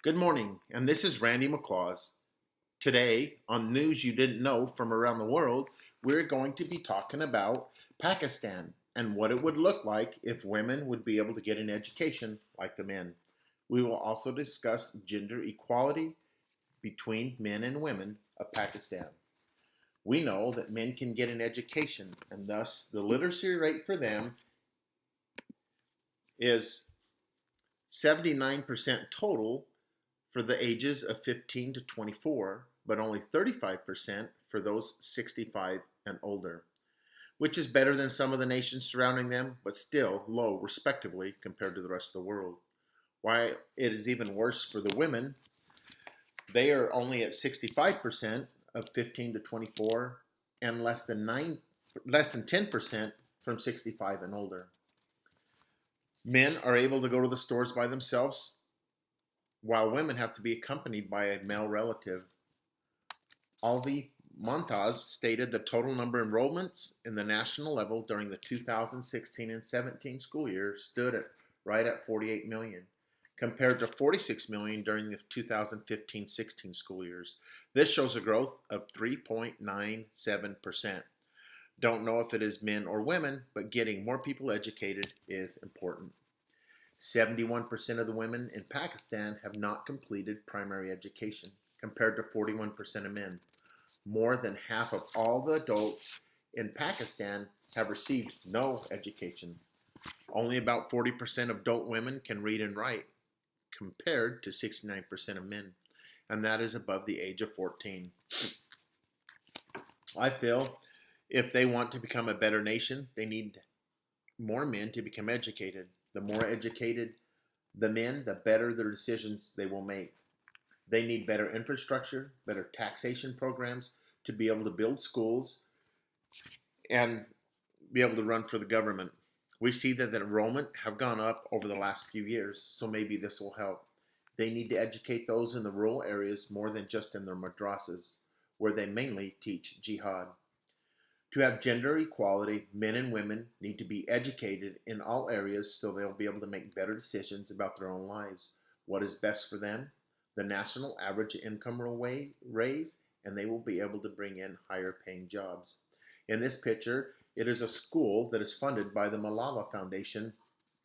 Good morning, and this is Randy McLaws. Today, on News You Didn't Know from Around the World, we're going to be talking about Pakistan and what it would look like if women would be able to get an education like the men. We will also discuss gender equality between men and women of Pakistan. We know that men can get an education, and thus the literacy rate for them is 79% total for the ages of 15 to 24, but only 35% for those 65 and older, which is better than some of the nations surrounding them, but still low, respectively, compared to the rest of the world. Why it is even worse for the women, they are only at 65% of 15 to 24, and less than 10% from 65 and older. Men are able to go to the stores by themselves, while women have to be accompanied by a male relative. Alvi Montaz stated the total number of enrollments in the national level during the 2016 and 17 school year stood at right at 48 million, compared to 46 million during the 2015-16 school years. This shows a growth of 3.97%. Don't know if it is men or women, but getting more people educated is important. 71% of the women in Pakistan have not completed primary education, compared to 41% of men. More than half of all the adults in Pakistan have received no education. Only about 40% of adult women can read and write, compared to 69% of men, and that is above the age of 14. I feel if they want to become a better nation, they need more men to become educated. The more educated the men, the better their decisions they will make. They need better infrastructure, better taxation programs to be able to build schools and be able to run for the government. We see that the enrollment have gone up over the last few years, so maybe this will help. They need to educate those in the rural areas more than just in their madrasas, where they mainly teach jihad. To have gender equality, men and women need to be educated in all areas so they'll be able to make better decisions about their own lives. What is best for them? The national average income will raise, and they will be able to bring in higher paying jobs. In this picture, it is a school that is funded by the Malala Foundation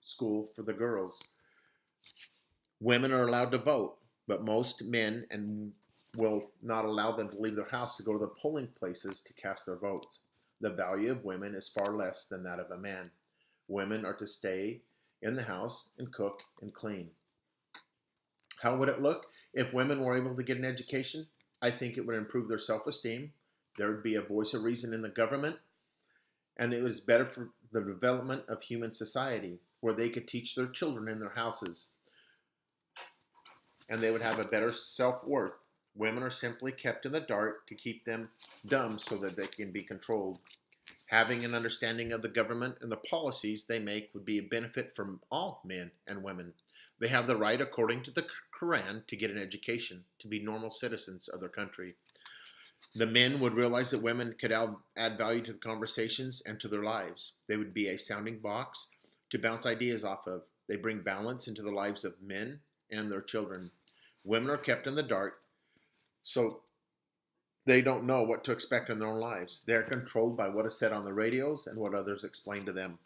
School for the Girls. Women are allowed to vote, but most men will not allow them to leave their house to go to the polling places to cast their votes. The value of women is far less than that of a man. Women are to stay in the house and cook and clean. How would it look if women were able to get an education? I think it would improve their self-esteem. There would be a voice of reason in the government, and it was better for the development of human society, where they could teach their children in their houses, and they would have a better self-worth. Women are simply kept in the dark to keep them dumb so that they can be controlled. Having an understanding of the government and the policies they make would be a benefit for all men and women. They have the right, according to the Quran, to get an education, to be normal citizens of their country. The men would realize that women could add value to the conversations and to their lives. They would be a sounding box to bounce ideas off of. They bring balance into the lives of men and their children. Women are kept in the dark, so they don't know what to expect in their own lives. They're controlled by what is said on the radios and what others explain to them.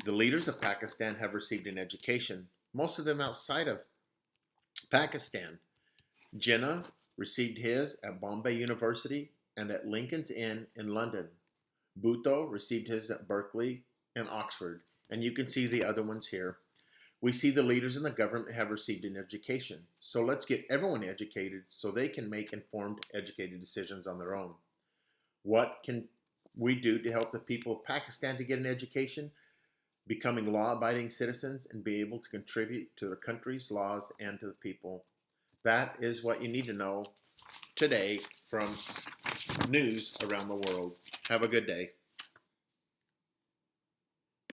The leaders of Pakistan have received an education, most of them outside of Pakistan. Jinnah received his at Bombay University and at Lincoln's Inn in London. Bhutto received his at Berkeley and Oxford, and you can see the other ones here. We see the leaders in the government have received an education. So let's get everyone educated so they can make informed, educated decisions on their own. What can we do to help the people of Pakistan to get an education, becoming law-abiding citizens, and be able to contribute to their country's laws and to the people? That is what you need to know today from News Around the World. Have a good day.